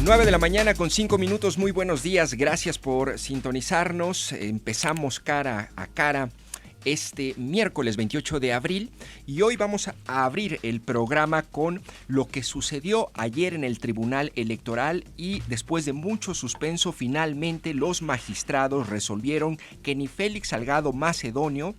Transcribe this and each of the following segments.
9 de la mañana con 5 minutos, muy buenos días, gracias por sintonizarnos. Empezamos cara a cara este miércoles 28 de abril y hoy vamos a abrir el programa con lo que sucedió ayer en el Tribunal Electoral y después de mucho suspenso finalmente los magistrados resolvieron que ni Félix Salgado Macedonio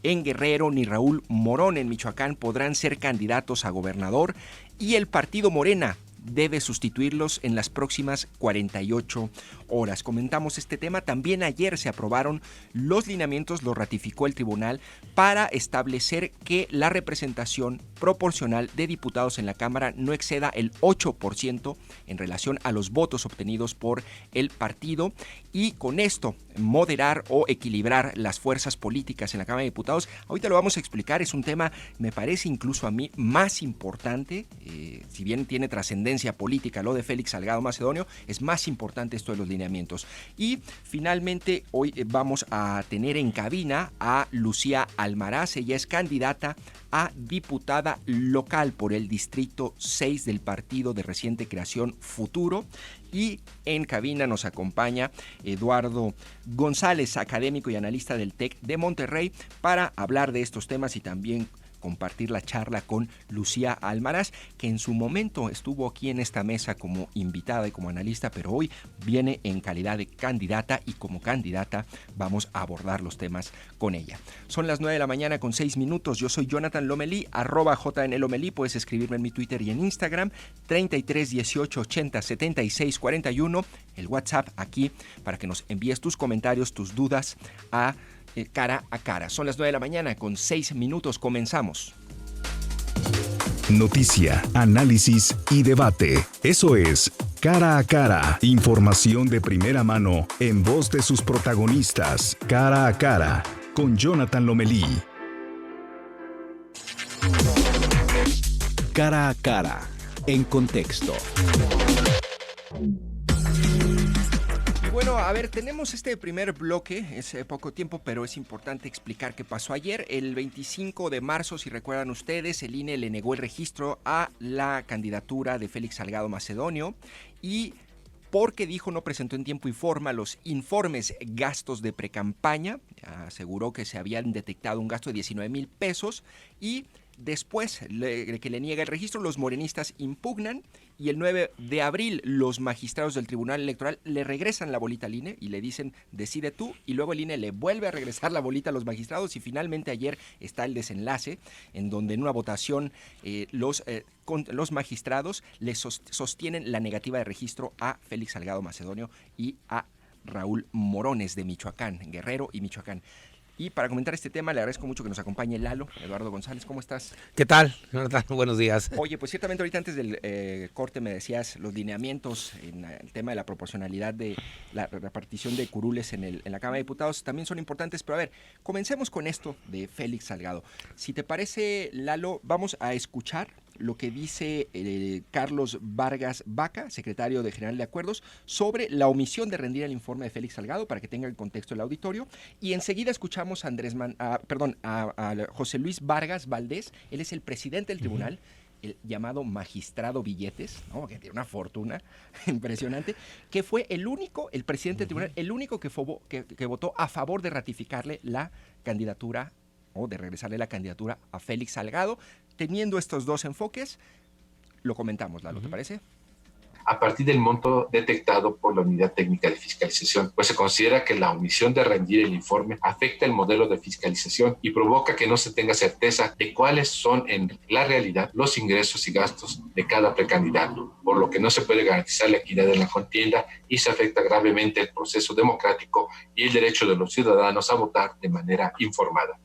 en Guerrero ni Raúl Morón en Michoacán podrán ser candidatos a gobernador y el partido Morena debe sustituirlos en las próximas 48 horas. Comentamos este tema. También ayer se aprobaron los lineamientos, lo ratificó el tribunal, para establecer que la representación proporcional de diputados en la Cámara no exceda el 8% en relación a los votos obtenidos por el partido y con esto moderar o equilibrar las fuerzas políticas en la Cámara de Diputados. Ahorita lo vamos a explicar, es un tema, me parece incluso a mí, más importante, si bien tiene trascendencia política lo de Félix Salgado Macedonio, es más importante esto de los lineamientos. Y finalmente hoy vamos a tener en cabina a Lucía Almaraz. Ella es candidata a diputada local por el Distrito 6 del partido de reciente creación Futuro. Y en cabina nos acompaña Eduardo González, académico y analista del TEC de Monterrey, para hablar de estos temas y también compartir la charla con Lucía Almaraz, que en su momento estuvo aquí en esta mesa como invitada y como analista, pero hoy viene en calidad de candidata y como candidata vamos a abordar los temas con ella. Son las 9 de la mañana con 6 minutos. Yo soy Jonathan Lomelí, @JNLomelí. Puedes escribirme en mi Twitter y en Instagram, 33 18 80 76 41. El WhatsApp aquí para que nos envíes tus comentarios, tus dudas a cara a cara. Son las 9 de la mañana con 6 minutos. Comenzamos. Noticia, análisis y debate. Eso es Cara a Cara. Información de primera mano en voz de sus protagonistas. Cara a Cara con Jonathan Lomelí. Cara a Cara en contexto. Bueno, a ver, tenemos este primer bloque, es poco tiempo, pero es importante explicar qué pasó ayer. El 25 de marzo, si recuerdan ustedes, el INE le negó el registro a la candidatura de Félix Salgado Macedonio y porque dijo no presentó en tiempo y forma los informes gastos de precampaña, aseguró que se habían detectado un gasto de 19,000 pesos y después de que le niega el registro, los morenistas impugnan y el 9 de abril los magistrados del Tribunal Electoral le regresan la bolita al INE y le dicen decide tú y luego el INE le vuelve a regresar la bolita a los magistrados y finalmente ayer está el desenlace en donde en una votación los magistrados le sostienen la negativa de registro a Félix Salgado Macedonio y a Raúl Morones de Michoacán, Guerrero y Michoacán. Y para comentar este tema, le agradezco mucho que nos acompañe Lalo, Eduardo González. ¿Cómo estás? ¿Qué tal, Jonathan? Buenos días. Oye, pues ciertamente ahorita antes del corte me decías los lineamientos en el tema de la proporcionalidad de la repartición de curules en la Cámara de Diputados también son importantes, pero a ver, comencemos con esto de Félix Salgado. Si te parece, Lalo, vamos a escuchar lo que dice Carlos Vargas Vaca, secretario general de Acuerdos, sobre la omisión de rendir el informe de Félix Salgado, para que tenga el contexto del auditorio, y enseguida escuchamos a José Luis Vargas Valdés. Él es el presidente del tribunal, el llamado magistrado Billetes, ¿no? Que tiene una fortuna impresionante, que fue el presidente del tribunal, el único que votó a favor de ratificarle la candidatura o de regresarle la candidatura a Félix Salgado. Teniendo estos dos enfoques, lo comentamos, Lalo, ¿te parece? A partir del monto detectado por la Unidad Técnica de Fiscalización, pues se considera que la omisión de rendir el informe afecta el modelo de fiscalización y provoca que no se tenga certeza de cuáles son en la realidad los ingresos y gastos de cada precandidato, por lo que no se puede garantizar la equidad en la contienda y se afecta gravemente el proceso democrático y el derecho de los ciudadanos a votar de manera informada.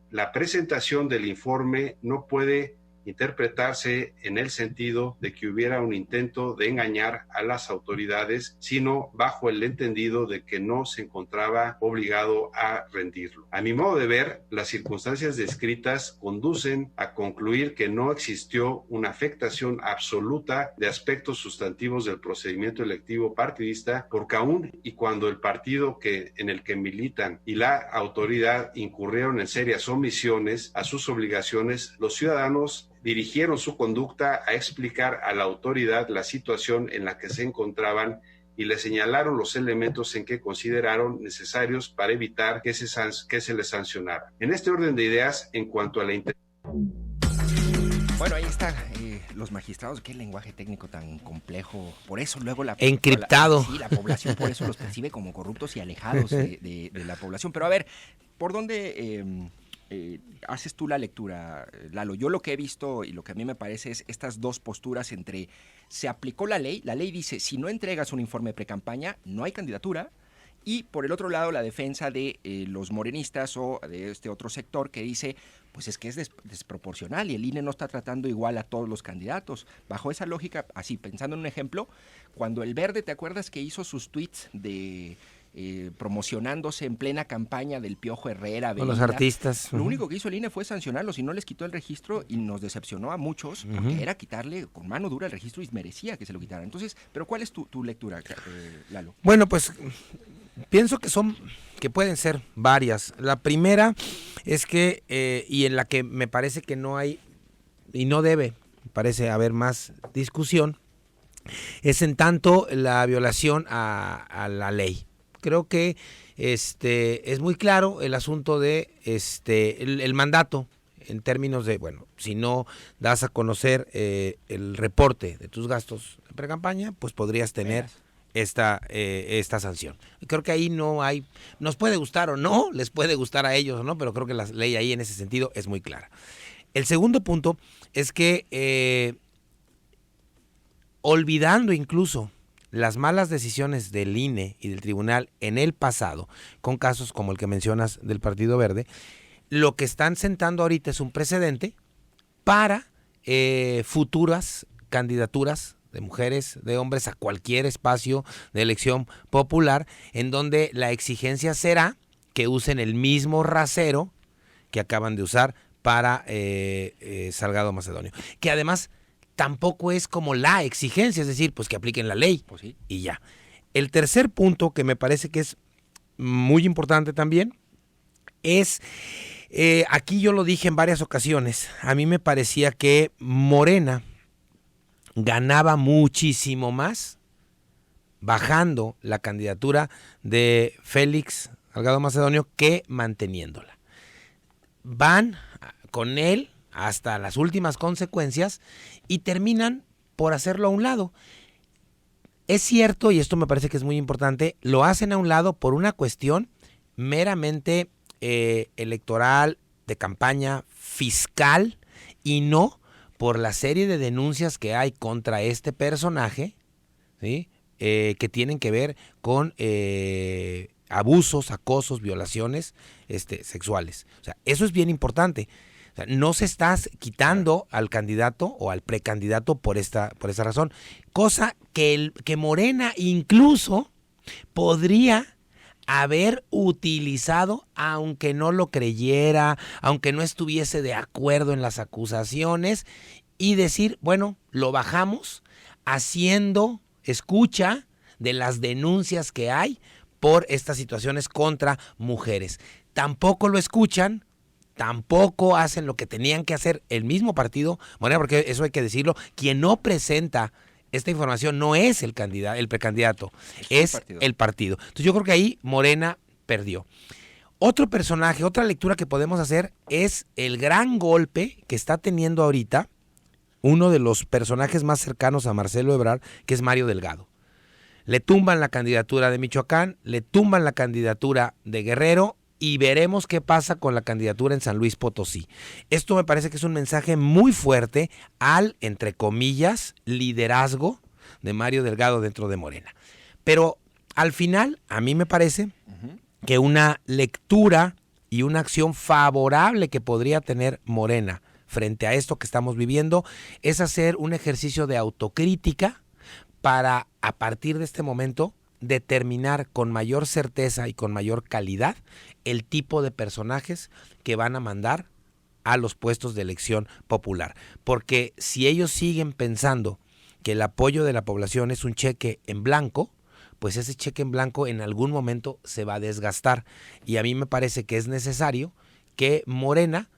La presentación del informe no puede interpretarse en el sentido de que hubiera un intento de engañar a las autoridades, sino bajo el entendido de que no se encontraba obligado a rendirlo. A mi modo de ver, las circunstancias descritas conducen a concluir que no existió una afectación absoluta de aspectos sustantivos del procedimiento electivo partidista, porque aún y cuando el partido en el que militan y la autoridad incurrieron en serias omisiones a sus obligaciones, los ciudadanos dirigieron su conducta a explicar a la autoridad la situación en la que se encontraban y le señalaron los elementos en que consideraron necesarios para evitar que se les sancionara. En este orden de ideas, en cuanto a la Bueno, ahí está, los magistrados, qué lenguaje técnico tan complejo, por eso luego encriptado. La población por eso los percibe como corruptos y alejados de la población. Pero a ver, ¿por dónde haces tú la lectura, Lalo? Yo lo que he visto y lo que a mí me parece es estas dos posturas entre se aplicó la ley dice, si no entregas un informe de precampaña, no hay candidatura, y por el otro lado la defensa de los morenistas o de este otro sector que dice, pues es que es desproporcional y el INE no está tratando igual a todos los candidatos. Bajo esa lógica, así, pensando en un ejemplo, cuando el Verde, ¿te acuerdas que hizo sus tweets de promocionándose en plena campaña del Piojo Herrera? Con los artistas. Lo único que hizo el INE fue sancionarlos y no les quitó el registro, y nos decepcionó a muchos porque era quitarle con mano dura el registro y merecía que se lo quitaran. Entonces, ¿pero cuál es tu lectura, Lalo? Bueno, pues pienso que pueden ser varias. La primera es que, y en la que me parece que no hay, y no debe, parece haber más discusión, es en tanto la violación a la ley. Creo que es muy claro el asunto de el mandato en términos de, bueno, si no das a conocer el reporte de tus gastos de precampaña, pues podrías tener esta sanción. Creo que ahí no hay, nos puede gustar o no, les puede gustar a ellos o no, pero creo que la ley ahí en ese sentido es muy clara. El segundo punto es que olvidando incluso las malas decisiones del INE y del tribunal en el pasado, con casos como el que mencionas del Partido Verde, lo que están sentando ahorita es un precedente para futuras candidaturas de mujeres, de hombres a cualquier espacio de elección popular, en donde la exigencia será que usen el mismo rasero que acaban de usar para Salgado Macedonio. Que además tampoco es como la exigencia, es decir, pues que apliquen la ley, pues sí, y ya. El tercer punto, que me parece que es muy importante también, es, aquí yo lo dije en varias ocasiones, a mí me parecía que Morena ganaba muchísimo más bajando la candidatura de Félix Salgado Macedonio que manteniéndola. Van con él hasta las últimas consecuencias y terminan por hacerlo a un lado. Es cierto, y esto me parece que es muy importante, lo hacen a un lado por una cuestión meramente electoral, de campaña, fiscal, y no por la serie de denuncias que hay contra este personaje, ¿sí? Que tienen que ver con abusos, acosos, violaciones sexuales. O sea, eso es bien importante. O sea, no se está quitando al candidato o al precandidato por esta razón. Cosa que Morena incluso podría haber utilizado, aunque no lo creyera, aunque no estuviese de acuerdo en las acusaciones, y decir, bueno, lo bajamos haciendo escucha de las denuncias que hay por estas situaciones contra mujeres. Tampoco lo escuchan, tampoco hacen lo que tenían que hacer el mismo partido, Morena, porque eso hay que decirlo, quien no presenta esta información no es el candidato, el precandidato, es el partido. Entonces yo creo que ahí Morena perdió. Otro personaje, otra lectura que podemos hacer es el gran golpe que está teniendo ahorita uno de los personajes más cercanos a Marcelo Ebrard, que es Mario Delgado. Le tumban la candidatura de Michoacán, le tumban la candidatura de Guerrero, y veremos qué pasa con la candidatura en San Luis Potosí. Esto me parece que es un mensaje muy fuerte al, entre comillas, liderazgo de Mario Delgado dentro de Morena. Pero al final, a mí me parece que una lectura y una acción favorable que podría tener Morena frente a esto que estamos viviendo es hacer un ejercicio de autocrítica para, a partir de este momento, determinar con mayor certeza y con mayor calidad el tipo de personajes que van a mandar a los puestos de elección popular. Porque si ellos siguen pensando que el apoyo de la población es un cheque en blanco, pues ese cheque en blanco en algún momento se va a desgastar. Y a mí me parece que es necesario que Morena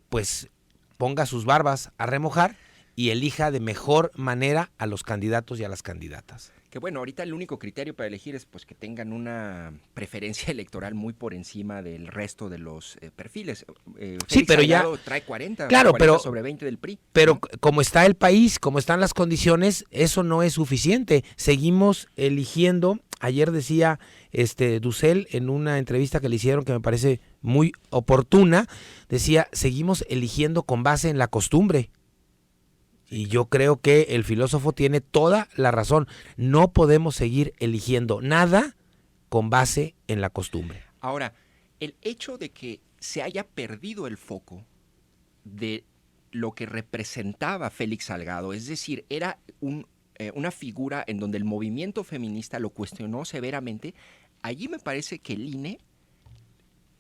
pues ponga sus barbas a remojar y elija de mejor manera a los candidatos y a las candidatas. Que bueno, ahorita el único criterio para elegir es pues que tengan una preferencia electoral muy por encima del resto de los perfiles. Sí, pero Salgado ya trae 40, claro, 40 pero sobre 20 del PRI. Pero ¿no? como está el país, como están las condiciones, eso no es suficiente. Seguimos eligiendo. Ayer decía Dussel en una entrevista que le hicieron que me parece muy oportuna, decía, seguimos eligiendo con base en la costumbre. Y yo creo que el filósofo tiene toda la razón. No podemos seguir eligiendo nada con base en la costumbre. Ahora, el hecho de que se haya perdido el foco de lo que representaba Félix Salgado, es decir, era una figura en donde el movimiento feminista lo cuestionó severamente, allí me parece que el INE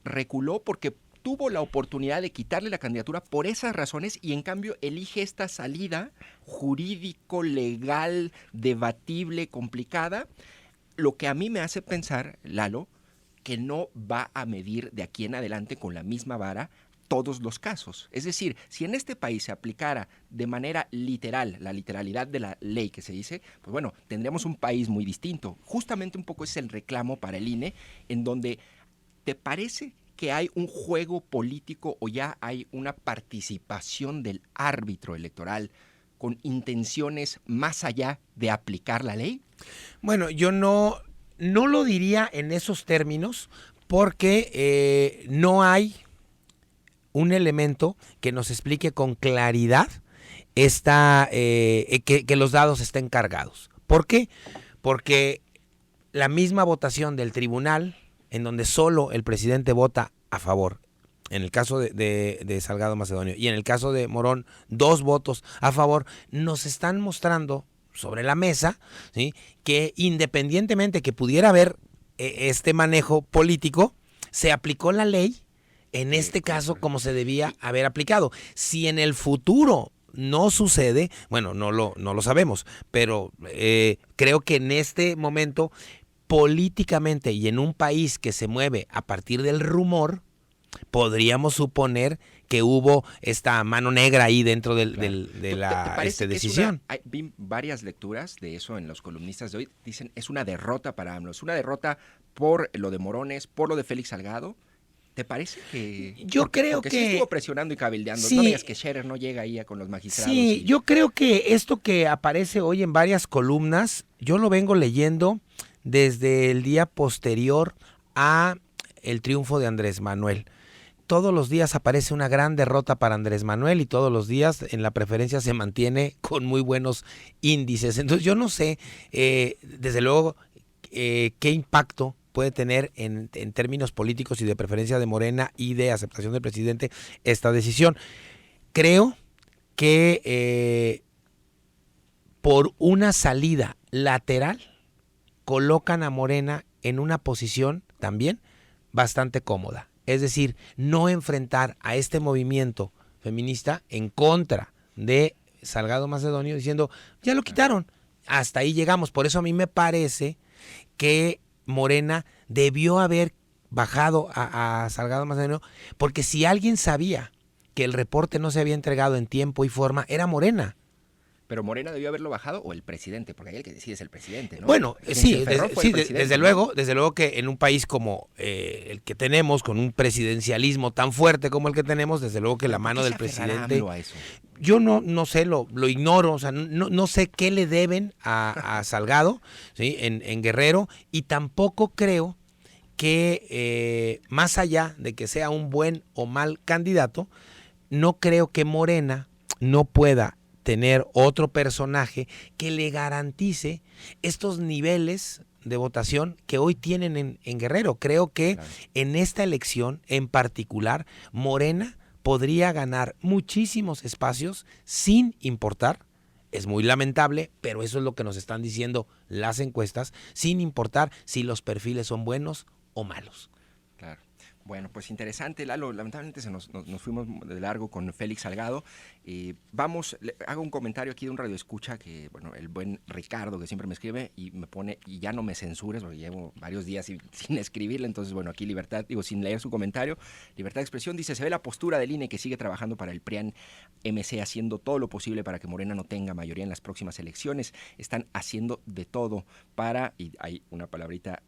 reculó porque tuvo la oportunidad de quitarle la candidatura por esas razones y en cambio elige esta salida jurídico, legal, debatible, complicada, lo que a mí me hace pensar, Lalo, que no va a medir de aquí en adelante con la misma vara todos los casos. Es decir, si en este país se aplicara de manera literal, la literalidad de la ley que se dice, pues bueno, tendríamos un país muy distinto. Justamente un poco es el reclamo para el INE, en donde ¿te parece que hay un juego político o ya hay una participación del árbitro electoral con intenciones más allá de aplicar la ley? Bueno, yo no lo diría en esos términos porque no hay un elemento que nos explique con claridad que los dados estén cargados. ¿Por qué? Porque la misma votación del tribunal, en donde solo el presidente vota a favor, en el caso de Salgado Macedonio, y en el caso de Morón, 2 votos a favor, nos están mostrando sobre la mesa, ¿sí?, que independientemente que pudiera haber este manejo político, se aplicó la ley, en este caso, como se debía haber aplicado. Si en el futuro no sucede, bueno, no lo sabemos, pero creo que en este momento políticamente y en un país que se mueve a partir del rumor, podríamos suponer que hubo esta mano negra ahí dentro de la decisión. Vi varias lecturas de eso en los columnistas de hoy. Dicen, es una derrota para AMLO, es una derrota por lo de Morones, por lo de Félix Salgado. ¿Te parece que...? Yo creo porque que... sí estuvo presionando y cabildeando. Sí, no digas que Scherer no llega ahí con los magistrados. Sí, yo creo que esto que aparece hoy en varias columnas, yo lo vengo leyendo desde el día posterior a el triunfo de Andrés Manuel. Todos los días aparece una gran derrota para Andrés Manuel y todos los días en la preferencia se mantiene con muy buenos índices. Entonces yo no sé, desde luego, qué impacto puede tener en términos políticos y de preferencia de Morena y de aceptación del presidente esta decisión. Creo que por una salida lateral colocan a Morena en una posición también bastante cómoda. Es decir, no enfrentar a este movimiento feminista en contra de Salgado Macedonio diciendo, ya lo quitaron, hasta ahí llegamos. Por eso a mí me parece que Morena debió haber bajado a Salgado Macedonio, porque si alguien sabía que el reporte no se había entregado en tiempo y forma, era Morena. Pero Morena debió haberlo bajado o el presidente, porque ahí el que decide es el presidente, ¿no? Bueno, sí, desde ¿no? luego que en un país como el que tenemos, con un presidencialismo tan fuerte como el que tenemos, desde luego que la mano del presidente... A eso? Yo no sé, lo ignoro, o sea, no sé qué le deben a Salgado, ¿sí?, en Guerrero, y tampoco creo que más allá de que sea un buen o mal candidato, no creo que Morena no pueda tener otro personaje que le garantice estos niveles de votación que hoy tienen en Guerrero. Creo que en esta elección en particular, Morena podría ganar muchísimos espacios sin importar, es muy lamentable, pero eso es lo que nos están diciendo las encuestas, sin importar si los perfiles son buenos o malos. Claro. Bueno, pues interesante, Lalo. Lamentablemente nos fuimos de largo con Félix Salgado. Hago un comentario aquí de un radioescucha que, bueno, el buen Ricardo, que siempre me escribe y me pone, y ya no me censures porque llevo varios días sin escribirle. Entonces, bueno, aquí sin leer su comentario. Libertad de expresión, dice, se ve la postura del INE que sigue trabajando para el PRIAN MC, haciendo todo lo posible para que Morena no tenga mayoría en las próximas elecciones. Están haciendo de todo para, y hay una palabrita,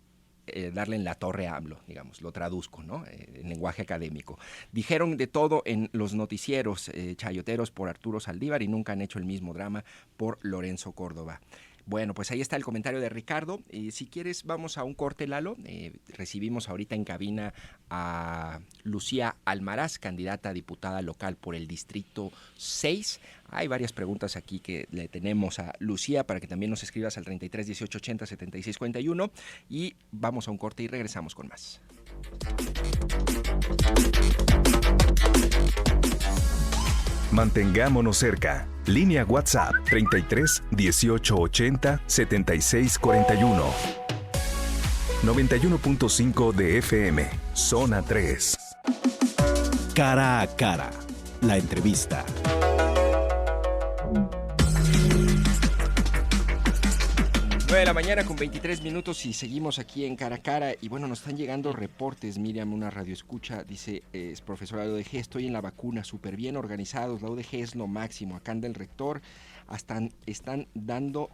darle en la torre a AMLO, digamos, lo traduzco, ¿no? En lenguaje académico. Dijeron de todo en los noticieros chayoteros por Arturo Saldívar y nunca han hecho el mismo drama por Lorenzo Córdoba. Bueno, pues ahí está el comentario de Ricardo. Si quieres, vamos a un corte, Lalo. Recibimos ahorita en cabina a Lucía Almaraz, candidata a diputada local por el Distrito 6. Hay varias preguntas aquí que le tenemos a Lucía para que también nos escribas al 33 18 80 76 41. Y vamos a un corte y regresamos con más. Mantengámonos cerca. Línea WhatsApp 33 18 80 76 41. 91.5 de FM, Zona 3. Cara a cara. La entrevista. De la mañana con 23 minutos y seguimos aquí en Cara a Cara. Y bueno, nos están llegando reportes. Miriam, una radioescucha, dice, es profesora de la UDG, estoy en la vacuna, súper bien organizados, la UDG es lo máximo. Acá anda el rector, hasta están dando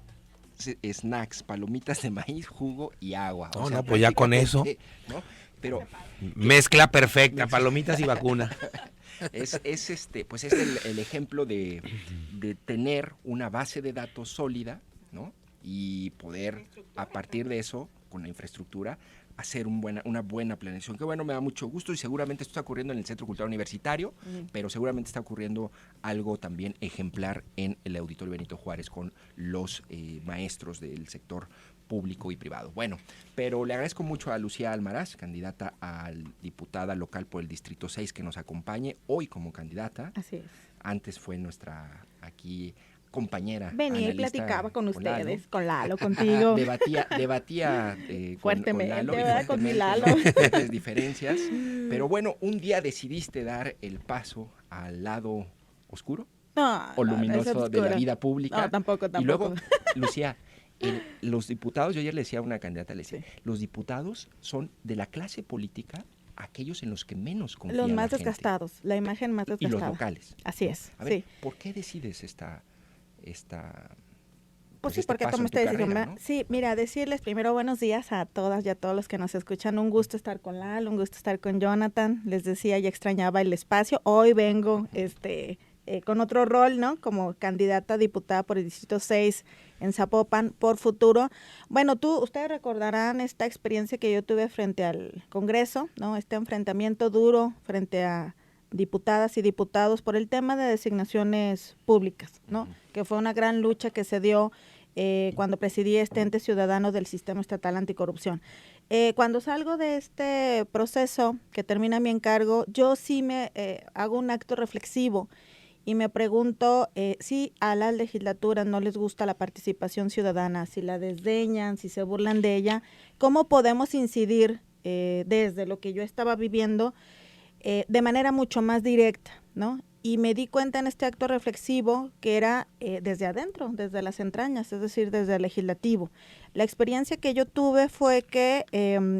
snacks, palomitas de maíz, jugo y agua. No, pues ya con eso. ¿No? Pero mezcla perfecta, palomitas y vacuna. Es el ejemplo de tener una base de datos sólida, ¿no? Y poder, a partir de eso, con la infraestructura, hacer una buena planeación. Que bueno, me da mucho gusto y seguramente esto está ocurriendo en el Centro Cultural Universitario, pero seguramente está ocurriendo algo también ejemplar en el Auditorio Benito Juárez con los maestros del sector público y privado. Bueno, pero le agradezco mucho a Lucía Almaraz, candidata a diputada local por el Distrito 6, que nos acompañe hoy como candidata. Así es. Antes fue nuestra aquí compañera. Venía y platicaba con ustedes, con Lalo, contigo. Debatía fuertemente, con Lalo, ¿verdad? Con mi Lalo. Diferencias. Pero bueno, un día decidiste dar el paso al lado oscuro o luminoso de la vida pública. No, tampoco. Y luego, Lucía, los diputados, yo ayer le decía a una candidata, los diputados son de la clase política aquellos en los que menos confían los más la desgastados, la imagen más desgastada. Y los locales. Así es, a ver, sí. ¿Por qué decides pues sí, porque tomé esta decisión, ¿no? Sí, mira, decirles primero buenos días a todas y a todos los que nos escuchan. Un gusto estar con Lalo, un gusto estar con Jonathan. Les decía, ya extrañaba el espacio. Hoy vengo con otro rol, ¿no? Como candidata a diputada por el Distrito 6 en Zapopan por Futuro. Bueno, ustedes recordarán esta experiencia que yo tuve frente al Congreso, ¿no? Este enfrentamiento duro frente a diputadas y diputados por el tema de designaciones públicas, ¿no? Que fue una gran lucha que se dio cuando presidí este ente ciudadano del Sistema Estatal Anticorrupción. Cuando salgo de este proceso que termina mi encargo, yo sí me hago un acto reflexivo y me pregunto si a las legislaturas no les gusta la participación ciudadana, si la desdeñan, si se burlan de ella, ¿cómo podemos incidir desde lo que yo estaba viviendo de manera mucho más directa, ¿no? Y me di cuenta en este acto reflexivo que era desde adentro, desde las entrañas, es decir, desde el legislativo. La experiencia que yo tuve fue que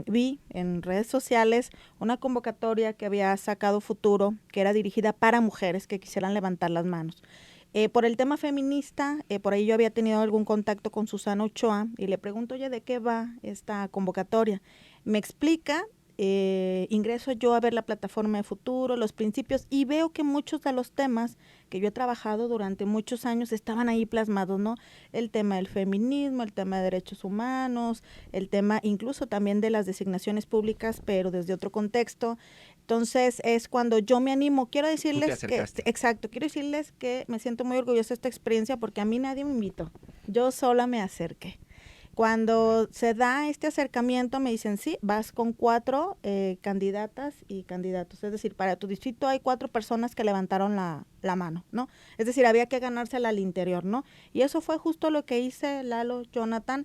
vi en redes sociales una convocatoria que había sacado Futuro, que era dirigida para mujeres que quisieran levantar las manos. Por el tema feminista, por ahí yo había tenido algún contacto con Susana Ochoa y le pregunto, oye, ¿de qué va esta convocatoria? Me explica. Ingreso yo a ver la plataforma de Futuro, los principios, y veo que muchos de los temas que yo he trabajado durante muchos años estaban ahí plasmados, ¿no? El tema del feminismo, el tema de derechos humanos, el tema incluso también de las designaciones públicas, pero desde otro contexto. Entonces es cuando yo me animo, quiero decirles que me siento muy orgullosa de esta experiencia porque a mí nadie me invitó, yo sola me acerqué. Cuando se da este acercamiento me dicen, sí, vas con 4 candidatas y candidatos, es decir, para tu distrito hay 4 personas que levantaron la mano, ¿no? Es decir, había que ganársela al interior, ¿no? Y eso fue justo lo que hice, Lalo, Jonathan,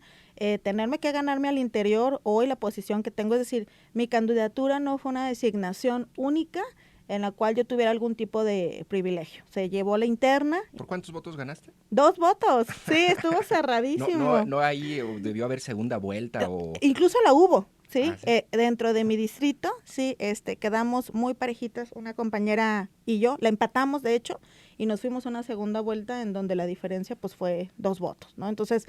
tenerme que ganarme al interior hoy la posición que tengo, es decir, mi candidatura no fue una designación única en la cual yo tuviera algún tipo de privilegio. Se llevó la interna. ¿Por cuántos votos ganaste? 2 votos, sí, estuvo cerradísimo. No ahí debió haber segunda vuelta o... Incluso la hubo, ¿sí? ¿sí? Dentro de mi distrito, sí, quedamos muy parejitas, una compañera y yo, la empatamos de hecho, y nos fuimos a una segunda vuelta en donde la diferencia pues fue 2 votos, ¿no? Entonces,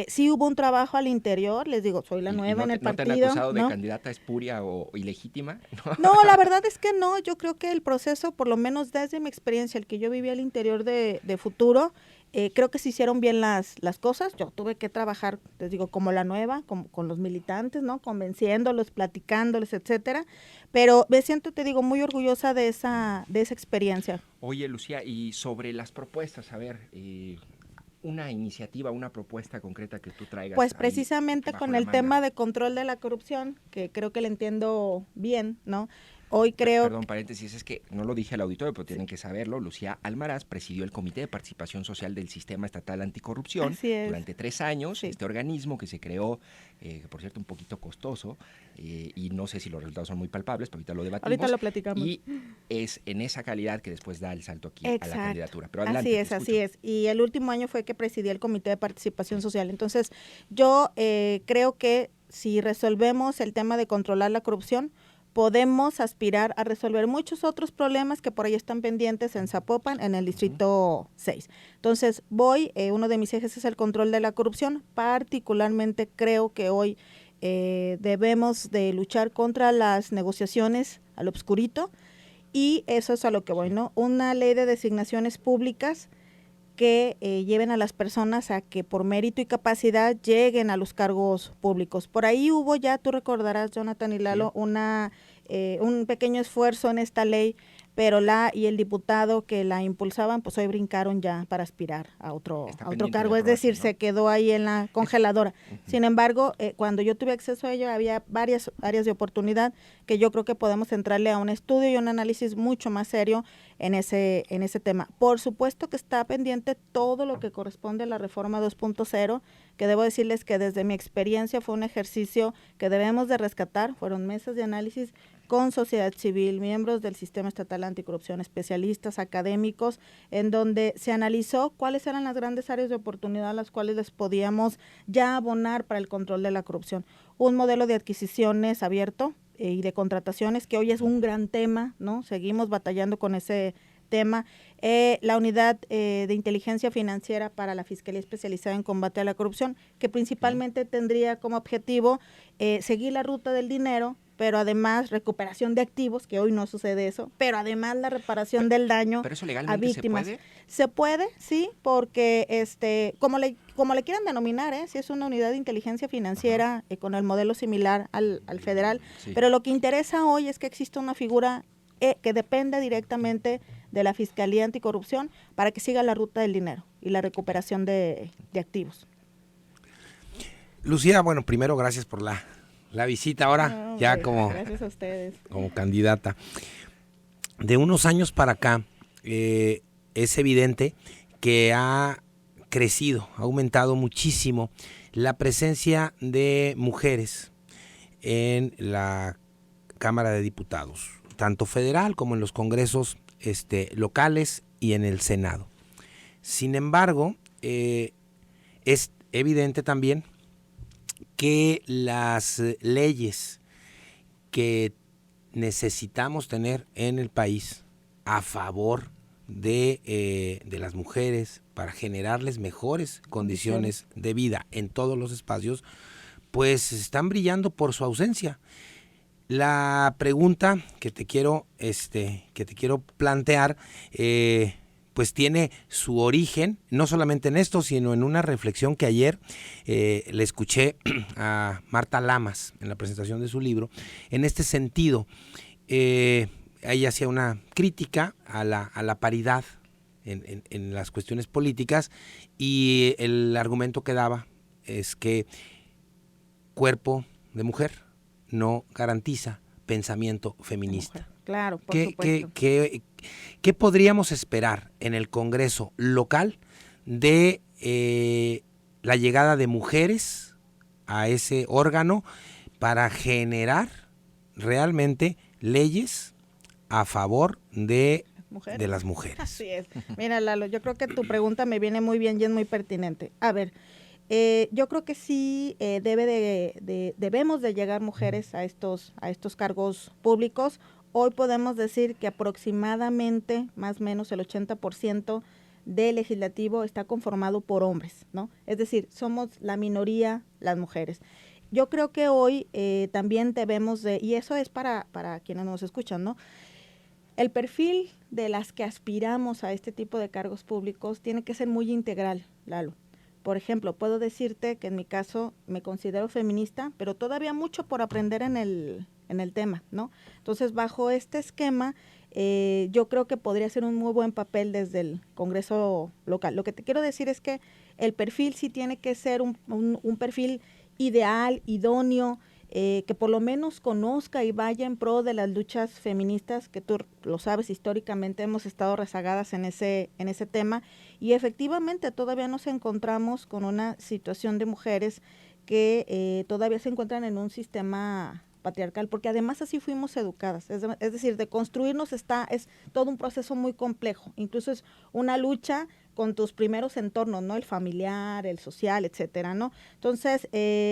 sí hubo un trabajo al interior, les digo, soy la nueva en el partido. ¿No te han acusado de candidata espuria o ilegítima? No, la verdad es que no, yo creo que el proceso, por lo menos desde mi experiencia, el que yo viví al interior de Futuro, creo que se hicieron bien las cosas. Yo tuve que trabajar, les digo, como la nueva, con los militantes, ¿no? Convenciéndolos, platicándoles, etcétera. Pero me siento, te digo, muy orgullosa de esa experiencia. Oye, Lucía, y sobre las propuestas, a ver, una iniciativa, una propuesta concreta que tú traigas. Pues precisamente con el tema de control de la corrupción, que creo que le entiendo bien, ¿no? Hoy creo... Perdón, paréntesis, es que no lo dije al auditorio, pero tienen que saberlo. Lucía Almaraz presidió el Comité de Participación Social del Sistema Estatal Anticorrupción durante 3 años. Sí. Este organismo que se creó, por cierto, un poquito costoso, y no sé si los resultados son muy palpables, pero ahorita lo debatimos. Ahorita lo platicamos. Y es en esa calidad que después da el salto aquí a la candidatura. Pero adelante, así es. Y el último año fue que presidí el Comité de Participación Social. Entonces, yo creo que si resolvemos el tema de controlar la corrupción, podemos aspirar a resolver muchos otros problemas que por ahí están pendientes en Zapopan, en el distrito 6. Entonces, uno de mis ejes es el control de la corrupción. Particularmente creo que hoy debemos de luchar contra las negociaciones al obscurito, y eso es a lo que voy, ¿no? Una ley de designaciones públicas que lleven a las personas a que por mérito y capacidad lleguen a los cargos públicos. Por ahí hubo ya, tú recordarás, Jonathan y Lalo, un pequeño esfuerzo en esta ley, pero y el diputado que la impulsaban, pues hoy brincaron ya para aspirar a otro cargo, es decir, ¿no? Se quedó ahí en la congeladora. Sin embargo, cuando yo tuve acceso a ello, había varias áreas de oportunidad que yo creo que podemos entrarle a un estudio y un análisis mucho más serio en ese tema. Por supuesto que está pendiente todo lo que corresponde a la reforma 2.0, que debo decirles que desde mi experiencia fue un ejercicio que debemos de rescatar. Fueron mesas de análisis con sociedad civil, miembros del Sistema Estatal Anticorrupción, especialistas, académicos, en donde se analizó cuáles eran las grandes áreas de oportunidad a las cuales les podíamos ya abonar para el control de la corrupción. Un modelo de adquisiciones abierto y de contrataciones, que hoy es un gran tema, ¿no? Seguimos batallando con ese tema. La unidad de inteligencia financiera para la Fiscalía Especializada en Combate a la Corrupción, que principalmente tendría como objetivo seguir la ruta del dinero, pero además recuperación de activos, que hoy no sucede eso, pero además la reparación del daño ¿pero eso legalmente a víctimas. se puede? Se puede, sí, porque como le quieran denominar, si es una unidad de inteligencia financiera con el modelo similar al federal, sí. Pero lo que interesa hoy es que exista una figura que depende directamente de la Fiscalía Anticorrupción para que siga la ruta del dinero y la recuperación de activos. Lucía, bueno, primero gracias por la visita ahora, ya gracias a ustedes. Como candidata. De unos años para acá, es evidente que ha crecido, ha aumentado muchísimo la presencia de mujeres en la Cámara de Diputados, tanto federal como en los congresos locales y en el Senado. Sin embargo, es evidente también que las leyes que necesitamos tener en el país a favor de las mujeres para generarles mejores condiciones de vida en todos los espacios, pues están brillando por su ausencia. La pregunta que te quiero plantear pues tiene su origen no solamente en esto, sino en una reflexión que ayer le escuché a Marta Lamas en la presentación de su libro. En este sentido, ella hacía una crítica a la paridad en las cuestiones políticas, y el argumento que daba es que cuerpo de mujer no garantiza pensamiento feminista. Claro, por supuesto. ¿Qué podríamos esperar en el Congreso local de la llegada de mujeres a ese órgano para generar realmente leyes a favor de las mujeres? Así es. Mira, Lalo, yo creo que tu pregunta me viene muy bien y es muy pertinente. A ver, yo creo que sí debemos de llegar mujeres a estos cargos públicos. Hoy podemos decir que aproximadamente, más o menos el 80% del legislativo está conformado por hombres, ¿no? Es decir, somos la minoría las mujeres. Yo creo que hoy también debemos de, y eso es para quienes nos escuchan, ¿no? El perfil de las que aspiramos a este tipo de cargos públicos tiene que ser muy integral, Lalo. Por ejemplo, puedo decirte que en mi caso me considero feminista, pero todavía mucho por aprender en el tema, ¿no? Entonces, bajo este esquema, yo creo que podría ser un muy buen papel desde el Congreso local. Lo que te quiero decir es que el perfil sí tiene que ser un perfil ideal, idóneo, que por lo menos conozca y vaya en pro de las luchas feministas, que tú lo sabes, históricamente hemos estado rezagadas en ese tema, y efectivamente todavía nos encontramos con una situación de mujeres que todavía se encuentran en un sistema patriarcal, porque además así fuimos educadas, es decir, de construirnos es todo un proceso muy complejo, incluso es una lucha con tus primeros entornos, ¿no? El familiar, el social, etcétera, ¿no? Entonces,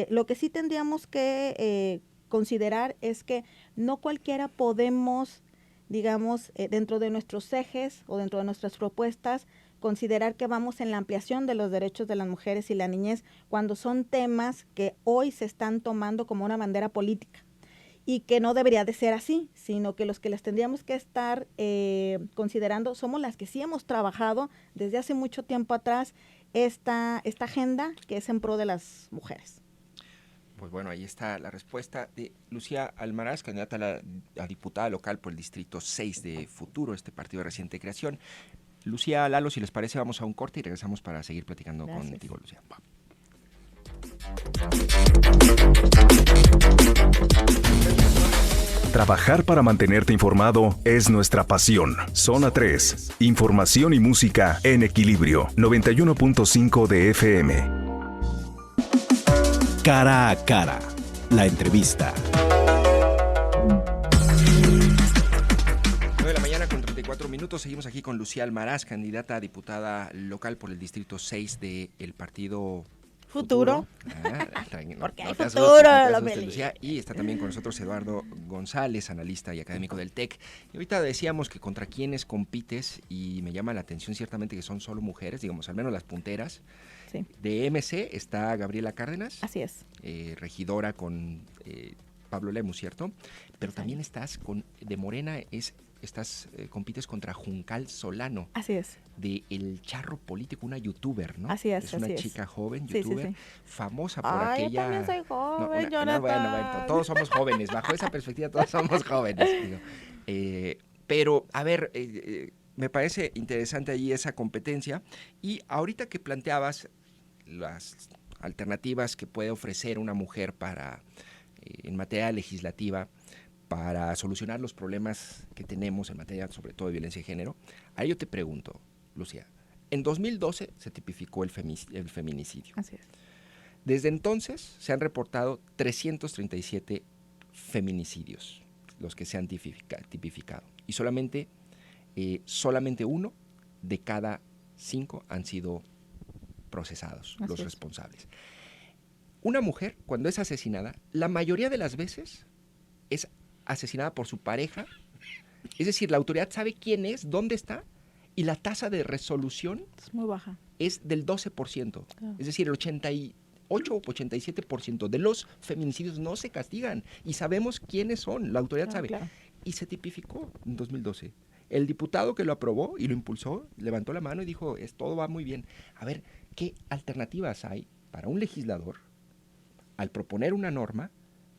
lo que sí tendríamos que considerar es que no cualquiera podemos, digamos, dentro de nuestros ejes o dentro de nuestras propuestas, considerar que vamos en la ampliación de los derechos de las mujeres y la niñez cuando son temas que hoy se están tomando como una bandera política. Y que no debería de ser así, sino que los que las tendríamos que estar considerando somos las que sí hemos trabajado desde hace mucho tiempo atrás esta agenda que es en pro de las mujeres. Pues bueno, ahí está la respuesta de Lucía Almaraz, candidata a diputada local por el Distrito 6 de Futuro, este partido de reciente creación. Lucía, Lalo, si les parece, vamos a un corte y regresamos para seguir platicando contigo, Lucía. Trabajar para mantenerte informado es nuestra pasión. Zona 3. Información y música en equilibrio. 91.5 de FM. Cara a cara. La entrevista. 9 de la mañana con 34 minutos. Seguimos aquí con Lucía Almaraz, candidata a diputada local por el Distrito 6 del partido Futuro. Porque hay futuro, Lucía. Y está también con nosotros Eduardo González, analista y académico del TEC. Y ahorita decíamos que contra quiénes compites, y me llama la atención ciertamente que son solo mujeres, digamos, al menos las punteras. Sí. De MC está Gabriela Cárdenas. Así es. Regidora con Pablo Lemus, ¿cierto? Pero sí. También estás de Morena, compites contra Juncal Solano. Así es. De El Charro Político, una youtuber, ¿no? Así es, Es una chica joven, sí, youtuber, sí. famosa por aquella... aquella... Yo también soy joven, Jonathan. Bueno, todos somos jóvenes, bajo esa perspectiva todos somos jóvenes. Digo. Pero, a ver, me parece interesante allí esa competencia, y ahorita que planteabas las alternativas que puede ofrecer una mujer en materia legislativa, para solucionar los problemas que tenemos en materia, sobre todo de violencia de género. Ahí yo te pregunto, Lucía, en 2012 se tipificó el feminicidio. Así es. Desde entonces se han reportado 337 feminicidios, los que se han tipificado. Y solamente 1 de cada 5 han sido procesados, los responsables. Una mujer, cuando es asesinada, la mayoría de las veces es asesinada por su pareja, es decir, la autoridad sabe quién es, dónde está, y la tasa de resolución es muy baja. Es del 12%, es decir, el 88 o 87% de los feminicidios no se castigan, y sabemos quiénes son, la autoridad sabe. Claro. Y se tipificó en 2012. El diputado que lo aprobó y lo impulsó, levantó la mano y dijo, todo va muy bien. A ver, ¿qué alternativas hay para un legislador al proponer una norma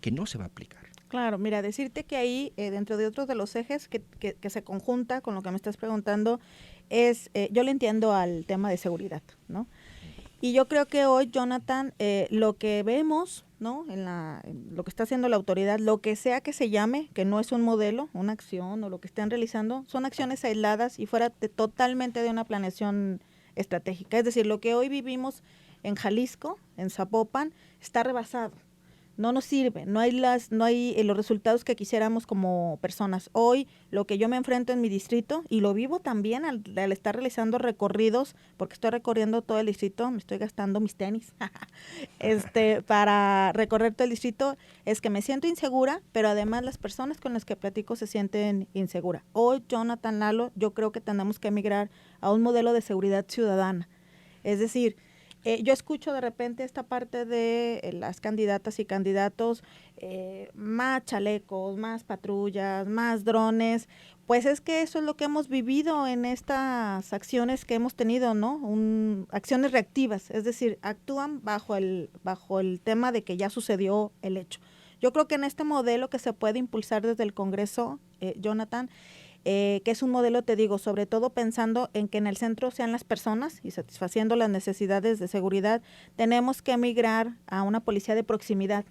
que no se va a aplicar? Claro, mira, decirte que ahí, dentro de otros de los ejes que se conjunta con lo que me estás preguntando, yo le entiendo al tema de seguridad, ¿no? Y yo creo que hoy, Jonathan, lo que vemos, ¿no? En lo que está haciendo la autoridad, lo que sea que se llame, que no es un modelo, una acción o lo que estén realizando, son acciones aisladas y fuera totalmente de una planeación estratégica. Es decir, lo que hoy vivimos en Jalisco, en Zapopan, está rebasado. No nos sirve, no hay los resultados que quisiéramos como personas. Hoy lo que yo me enfrento en mi distrito, y lo vivo también al estar realizando recorridos, porque estoy recorriendo todo el distrito, me estoy gastando mis tenis, para recorrer todo el distrito, es que me siento insegura, pero además las personas con las que platico se sienten inseguras. Hoy, Jonathan, Lalo, yo creo que tenemos que migrar a un modelo de seguridad ciudadana. Es decir, yo escucho de repente esta parte de las candidatas y candidatos, más chalecos, más patrullas, más drones. Pues es que eso es lo que hemos vivido en estas acciones que hemos tenido, ¿no? Acciones reactivas, es decir, actúan bajo el tema de que ya sucedió el hecho. Yo creo que en este modelo que se puede impulsar desde el Congreso, Jonathan, que es un modelo, te digo, sobre todo pensando en que en el centro sean las personas y satisfaciendo las necesidades de seguridad, tenemos que migrar a una policía de proximidad.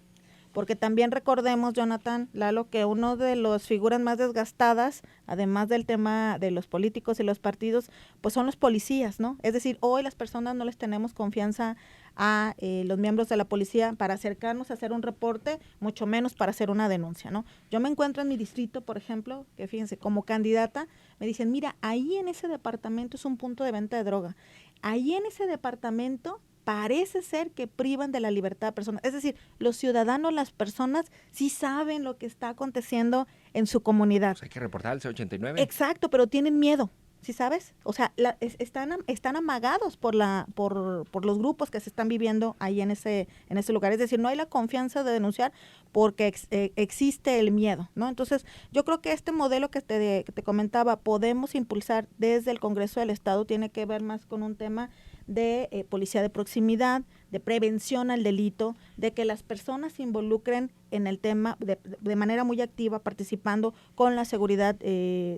Porque también recordemos, Jonathan, Lalo, que uno de las figuras más desgastadas, además del tema de los políticos y los partidos, pues son los policías, ¿no? Es decir, hoy las personas no les tenemos confianza a los miembros de la policía para acercarnos a hacer un reporte, mucho menos para hacer una denuncia, ¿no? Yo me encuentro en mi distrito, por ejemplo, que fíjense, como candidata, me dicen, mira, ahí en ese departamento es un punto de venta de droga. Ahí en ese departamento parece ser que privan de la libertad a personas. Es decir, los ciudadanos, las personas, sí saben lo que está aconteciendo en su comunidad. Pues hay que reportar al C89. Exacto, pero tienen miedo, ¿sí sabes? O sea, están amagados por los grupos que se están viviendo ahí en ese lugar. Es decir, no hay la confianza de denunciar porque existe el miedo, ¿no? Entonces, yo creo que este modelo que te comentaba, podemos impulsar desde el Congreso del Estado, tiene que ver más con un tema de policía de proximidad, de prevención al delito, de que las personas se involucren en el tema de manera muy activa, participando con la seguridad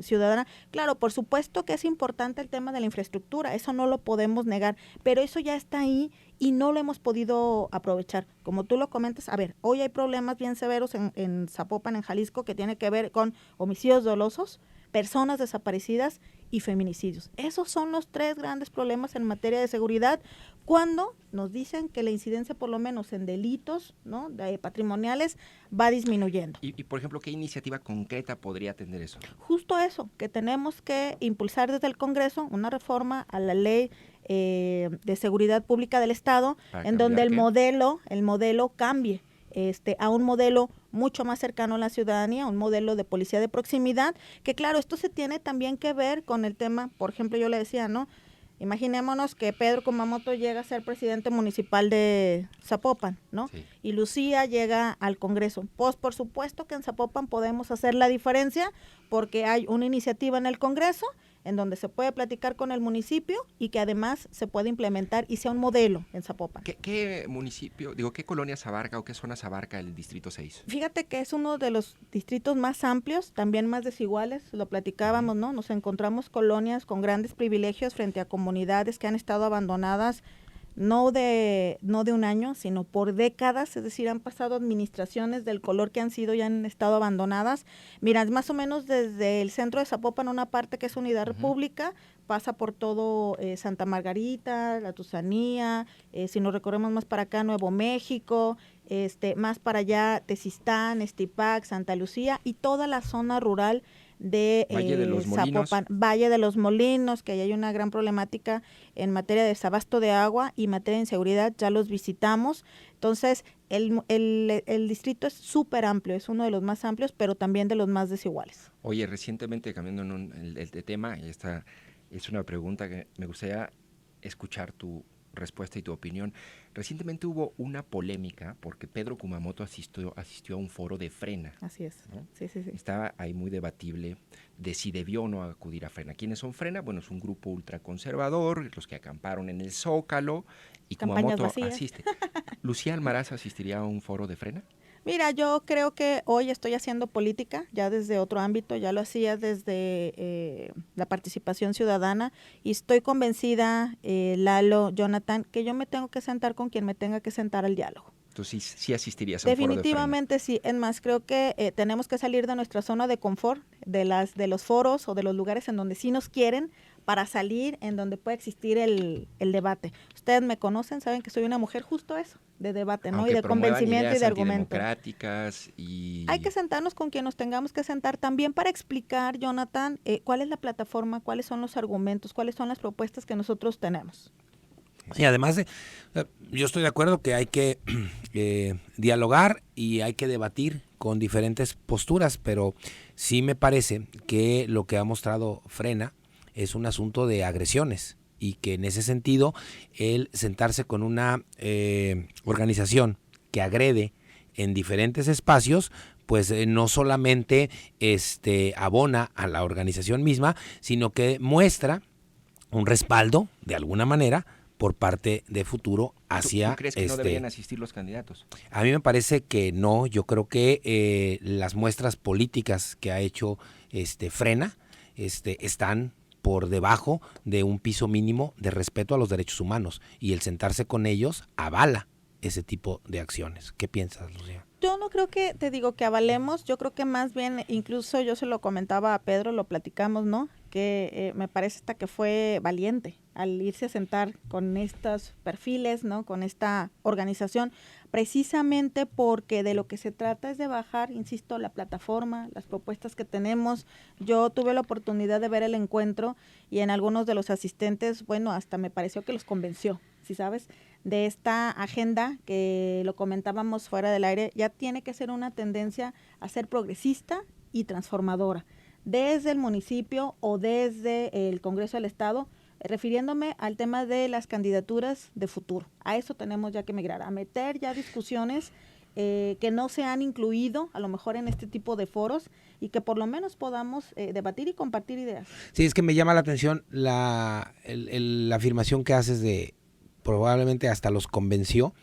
ciudadana. Claro, por supuesto que es importante el tema de la infraestructura, eso no lo podemos negar, pero eso ya está ahí y no lo hemos podido aprovechar. Como tú lo comentas, a ver, hoy hay problemas bien severos en Zapopan, en Jalisco, que tiene que ver con homicidios dolosos, personas desaparecidas y feminicidios. Esos son los 3 grandes problemas en materia de seguridad, cuando nos dicen que la incidencia, por lo menos en delitos, ¿no?, patrimoniales, va disminuyendo. Y, por ejemplo, ¿qué iniciativa concreta podría atender eso? Justo eso, que tenemos que impulsar desde el Congreso una reforma a la ley de seguridad pública del Estado, en donde el modelo cambie a un modelo mucho más cercano a la ciudadanía, un modelo de policía de proximidad, que claro, esto se tiene también que ver con el tema, por ejemplo, yo le decía, ¿no? Imaginémonos que Pedro Kumamoto llega a ser presidente municipal de Zapopan, ¿no? Sí. Y Lucía llega al Congreso. Pues por supuesto que en Zapopan podemos hacer la diferencia porque hay una iniciativa en el Congreso en donde se puede platicar con el municipio y que además se puede implementar y sea un modelo en Zapopan. ¿Qué municipio, qué colonias abarca o qué zonas abarca el Distrito 6? Fíjate que es uno de los distritos más amplios, también más desiguales, lo platicábamos, ¿no? Nos encontramos colonias con grandes privilegios frente a comunidades que han estado abandonadas no de un año, sino por décadas, es decir, han pasado administraciones del color que han sido y han estado abandonadas. Mira, más o menos desde el centro de Zapopan, una parte que es Unidad República, pasa por todo Santa Margarita, La Tusanía, si nos recorremos más para acá, Nuevo México, más para allá, Tezistán, Estipac, Santa Lucía y toda la zona rural de Zapopan, Valle de los Molinos, que ahí hay una gran problemática en materia de desabasto de agua y materia de inseguridad, ya los visitamos. Entonces, el distrito es súper amplio, es uno de los más amplios, pero también de los más desiguales. Oye, recientemente, cambiando el tema, y esta es una pregunta que me gustaría escuchar tu respuesta y tu opinión. Recientemente hubo una polémica porque Pedro Kumamoto asistió a un foro de Frena. Así es, ¿no? Sí. Estaba ahí muy debatible de si debió o no acudir a Frena. ¿Quiénes son Frena? Bueno, es un grupo ultraconservador, los que acamparon en el Zócalo y Campañas Kumamoto vacías. asiste. ¿Lucía Almaraz asistiría a un foro de Frena? Mira, yo creo que hoy estoy haciendo política ya desde otro ámbito, ya lo hacía desde la participación ciudadana y estoy convencida, Lalo, Jonathan, que yo me tengo que sentar con quien me tenga que sentar al diálogo. Entonces sí asistirías a un foro de Definitivamente sí, es más, creo que tenemos que salir de nuestra zona de confort, de los foros o de los lugares en donde sí nos quieren, para salir en donde puede existir el debate. Ustedes me conocen, saben que soy una mujer justo eso, de debate, ¿no? Aunque Y de convencimiento y de argumento. Democráticas y... Hay que sentarnos con quien nos tengamos que sentar también para explicar, Jonathan, cuál es la plataforma, cuáles son los argumentos, cuáles son las propuestas que nosotros tenemos. Y además, yo estoy de acuerdo que hay que dialogar y hay que debatir con diferentes posturas, pero sí me parece que lo que ha mostrado Frena es un asunto de agresiones y que en ese sentido el sentarse con una organización que agrede en diferentes espacios, pues no solamente abona a la organización misma, sino que muestra un respaldo, de alguna manera, por parte de Futuro hacia... ¿Tú crees que no deberían asistir los candidatos? A mí me parece que no. Yo creo que las muestras políticas que ha hecho Frena están por debajo de un piso mínimo de respeto a los derechos humanos, y el sentarse con ellos avala ese tipo de acciones. ¿Qué piensas, Lucía? Yo no creo que, te digo, que avalemos, yo creo que más bien, incluso yo se lo comentaba a Pedro, lo platicamos, ¿no? Que me parece hasta que fue valiente al irse a sentar con estos perfiles, ¿no? Con esta organización, precisamente porque de lo que se trata es de bajar, insisto, la plataforma, las propuestas que tenemos. Yo tuve la oportunidad de ver el encuentro y en algunos de los asistentes, bueno, hasta me pareció que los convenció, ¿sí sabes? De esta agenda que lo comentábamos fuera del aire, ya tiene que ser una tendencia a ser progresista y transformadora, desde el municipio o desde el Congreso del Estado, refiriéndome al tema de las candidaturas de futuro. A eso tenemos ya que migrar, a meter ya discusiones que no se han incluido a lo mejor en este tipo de foros y que por lo menos podamos debatir y compartir ideas. Sí, es que me llama la atención la afirmación que haces de probablemente hasta los convenció,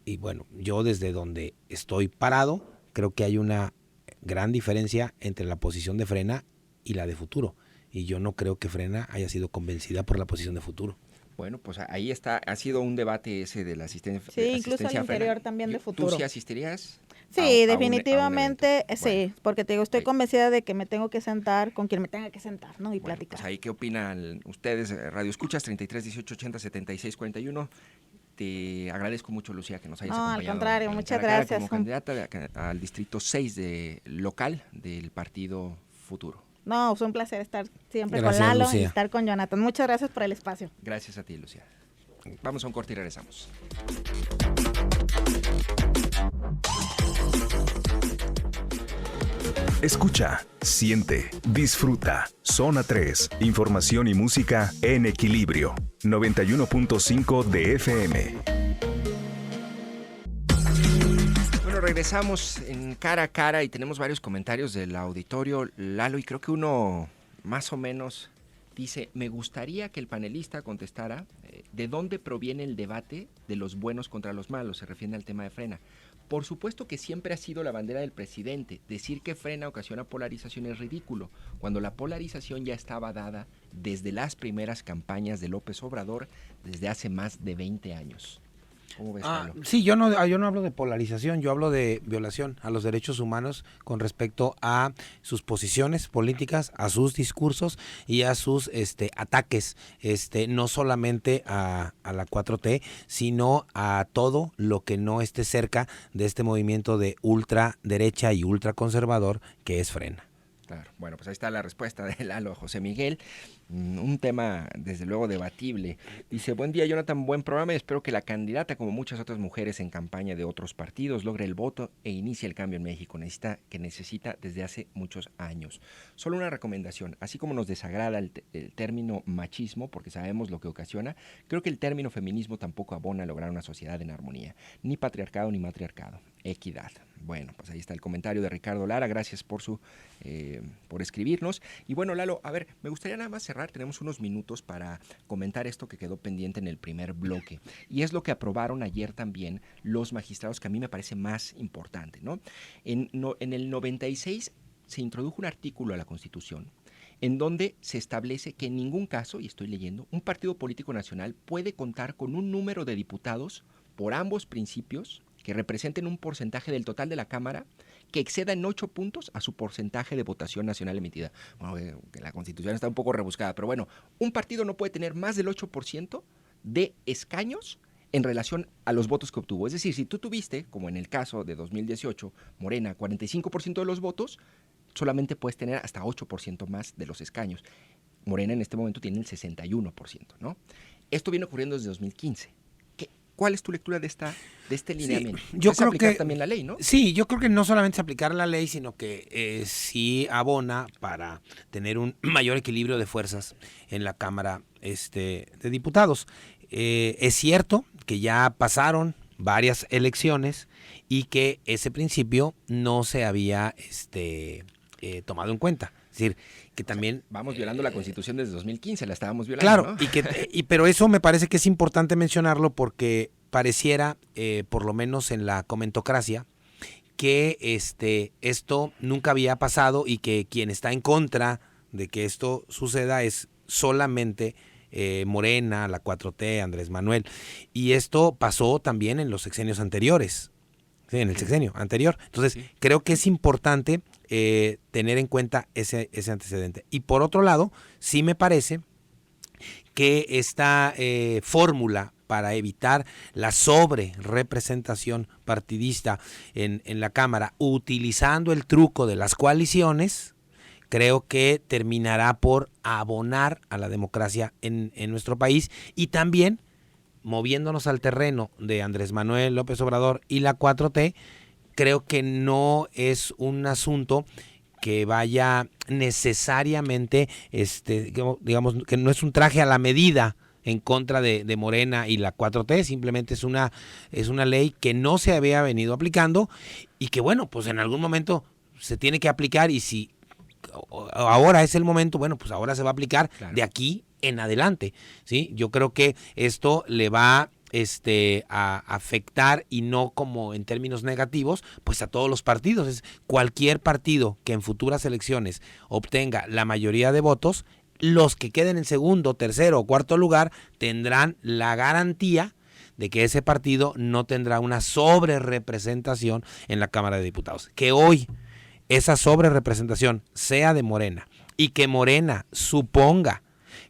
y bueno, yo desde donde estoy parado, creo que hay una gran diferencia entre la posición de Frena y la de Futuro, y yo no creo que Frena haya sido convencida por la posición de Futuro. Bueno, pues ahí está, ha sido un debate ese de la asistencia. Sí, incluso al interior también de Futuro. ¿Tú sí asistirías? Sí, definitivamente, a sí, bueno, porque te digo, estoy convencida de que me tengo que sentar con quien me tenga que sentar, ¿no? Y bueno, platicar. Pues ahí, ¿qué opinan ustedes? Radio Escuchas, 33 18 80 76 41. Te agradezco mucho, Lucía, que nos hayas acompañado. No, al contrario, muchas Cara gracias. Como candidata al distrito 6 local del Partido Futuro. No, fue un placer estar siempre Gracias, con Lalo Lucía. y estar con Jonathan. Muchas gracias por el espacio. Gracias a ti, Lucía. Vamos a un corte y regresamos. Escucha, siente, disfruta. Zona 3, información y música en equilibrio. 91.5 de FM. Bueno, regresamos en Cara a Cara y tenemos varios comentarios del auditorio, Lalo, y creo que uno más o menos dice: me gustaría que el panelista contestara de dónde proviene el debate de los buenos contra los malos, se refiere al tema de Frena. Por supuesto que siempre ha sido la bandera del presidente. Decir que Frena ocasiona polarización es ridículo, cuando la polarización ya estaba dada desde las primeras campañas de López Obrador desde hace más de 20 años. ¿Cómo ves, Lalo? Sí, yo no hablo de polarización, yo hablo de violación a los derechos humanos con respecto a sus posiciones políticas, a sus discursos y a sus ataques, no solamente a la 4T, sino a todo lo que no esté cerca de este movimiento de ultraderecha y ultraconservador que es Frena. Claro, bueno, pues ahí está la respuesta de Lalo José Miguel. Un tema, desde luego, debatible. Dice: buen día, Jonathan, buen programa y espero que la candidata, como muchas otras mujeres en campaña de otros partidos, logre el voto e inicie el cambio en México, que necesita desde hace muchos años. Solo una recomendación: así como nos desagrada el término machismo, porque sabemos lo que ocasiona, creo que el término feminismo tampoco abona a lograr una sociedad en armonía. Ni patriarcado ni matriarcado. Equidad. Bueno, pues ahí está el comentario de Ricardo Lara. Gracias por escribirnos. Y bueno, Lalo, a ver, me gustaría nada más cerrar cerrar, tenemos unos minutos para comentar esto que quedó pendiente en el primer bloque. Y es lo que aprobaron ayer también los magistrados, que a mí me parece más importante, ¿no? En el 96 se introdujo un artículo a la Constitución en donde se establece que en ningún caso, y estoy leyendo, un partido político nacional puede contar con un número de diputados por ambos principios que representen un porcentaje del total de la Cámara que exceda en 8 puntos a su porcentaje de votación nacional emitida. Bueno, que la Constitución está un poco rebuscada, pero bueno, un partido no puede tener más del 8% de escaños en relación a los votos que obtuvo. Es decir, si tú tuviste, como en el caso de 2018, Morena, 45% de los votos, solamente puedes tener hasta 8% más de los escaños. Morena en este momento tiene el 61%, ¿no? Esto viene ocurriendo desde 2015. ¿Cuál es tu lectura de este lineamiento? Sí, yo creo aplicar que también la ley, ¿no? Sí, yo creo que no solamente es aplicar la ley, sino que sí abona para tener un mayor equilibrio de fuerzas en la Cámara de Diputados. Es cierto que ya pasaron varias elecciones y que ese principio no se había tomado en cuenta. Es decir, que también... Vamos violando la Constitución desde 2015, la estábamos violando, claro, ¿no? Pero eso me parece que es importante mencionarlo porque pareciera, por lo menos en la comentocracia, que esto nunca había pasado y que quien está en contra de que esto suceda es solamente Morena, la 4T, Andrés Manuel. Y esto pasó también en los sexenios anteriores. Sí, en el sexenio anterior. Entonces, sí, creo que es importante tener en cuenta ese antecedente. Y por otro lado, sí me parece que esta fórmula para evitar la sobrerepresentación partidista en la Cámara, utilizando el truco de las coaliciones, creo que terminará por abonar a la democracia en nuestro país y también moviéndonos al terreno de Andrés Manuel López Obrador y la 4T, creo que no es un asunto que vaya necesariamente, digamos, que no es un traje a la medida en contra de Morena y la 4T, simplemente es una ley que no se había venido aplicando y que, bueno, pues en algún momento se tiene que aplicar y si ahora es el momento, bueno, pues ahora se va a aplicar, claro, de aquí en adelante, ¿sí? Yo creo que esto le va a afectar y no como en términos negativos, pues a todos los partidos. Cualquier partido que en futuras elecciones obtenga la mayoría de votos, los que queden en segundo, tercero o cuarto lugar tendrán la garantía de que ese partido no tendrá una sobrerepresentación en la Cámara de Diputados. Que hoy esa sobrerepresentación sea de Morena y que Morena suponga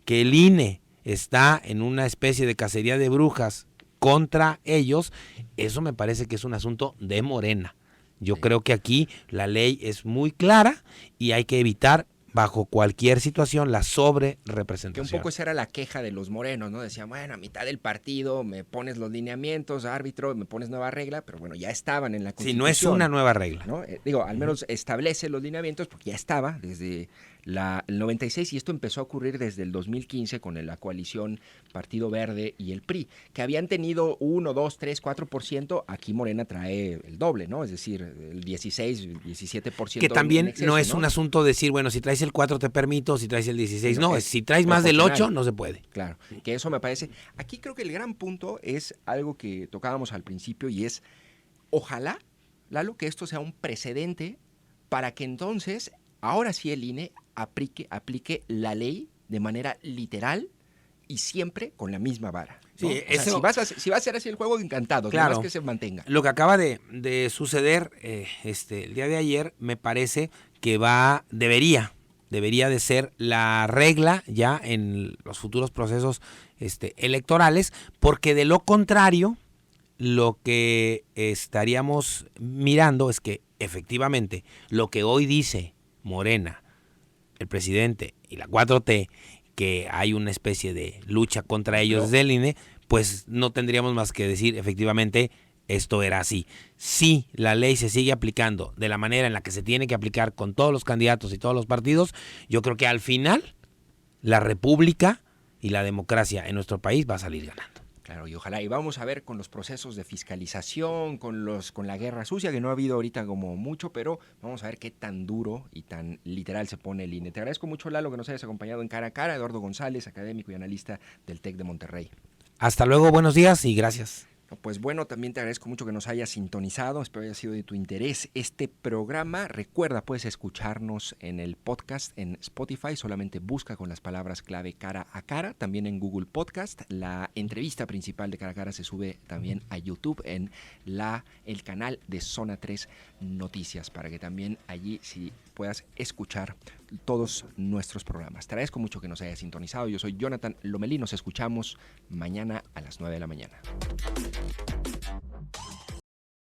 que el INE está en una especie de cacería de brujas contra ellos, eso me parece que es un asunto de Morena. Yo creo que aquí la ley es muy clara y hay que evitar bajo cualquier situación la sobrerepresentación. Que un poco esa era la queja de los morenos, ¿no? Decían, bueno, a mitad del partido me pones los lineamientos, árbitro, me pones nueva regla, pero bueno, ya estaban en la Constitución. Sí, no es una nueva regla, ¿no? Al menos establece los lineamientos porque ya estaba desde el 96 y esto empezó a ocurrir desde el 2015 con la coalición Partido Verde y el PRI, que habían tenido 1, 2, 3, 4%, aquí Morena trae el doble, ¿no? Es decir, el 16, 17%. Que también exceso, no es un asunto de decir, bueno, si traes el 4 te permito, si traes el 16, no, si traes más del 8 no se puede. Claro, que eso me parece. Aquí creo que el gran punto es algo que tocábamos al principio y es, ojalá, Lalo, que esto sea un precedente para que entonces, ahora sí el INE aplique la ley de manera literal y siempre con la misma vara, ¿no? Sí, eso, si va a ser así el juego, encantado, claro, más que se mantenga. Lo que acaba de suceder el día de ayer me parece que debería de ser la regla ya en los futuros procesos electorales, porque de lo contrario lo que estaríamos mirando es que efectivamente lo que hoy dice Morena, el presidente y la 4T, que hay una especie de lucha contra ellos desde el INE, pues no tendríamos más que decir efectivamente esto era así. Si la ley se sigue aplicando de la manera en la que se tiene que aplicar con todos los candidatos y todos los partidos, yo creo que al final la república y la democracia en nuestro país va a salir ganando. Claro, y ojalá, y vamos a ver con los procesos de fiscalización, con la guerra sucia, que no ha habido ahorita como mucho, pero vamos a ver qué tan duro y tan literal se pone el INE. Te agradezco mucho, Lalo, que nos hayas acompañado en Cara a Cara. Eduardo González, académico y analista del TEC de Monterrey. Hasta luego, buenos días y gracias. Pues bueno, también te agradezco mucho que nos hayas sintonizado, espero haya sido de tu interés este programa. Recuerda, puedes escucharnos en el podcast en Spotify, solamente busca con las palabras clave Cara a Cara, también en Google Podcast. La entrevista principal de Cara a Cara se sube también a YouTube en el canal de Zona 3 Noticias, para que también allí sí puedas escuchar todos nuestros programas. Te agradezco mucho que nos hayas sintonizado. Yo soy Jonathan Lomelí, nos escuchamos mañana a las 9 de la mañana.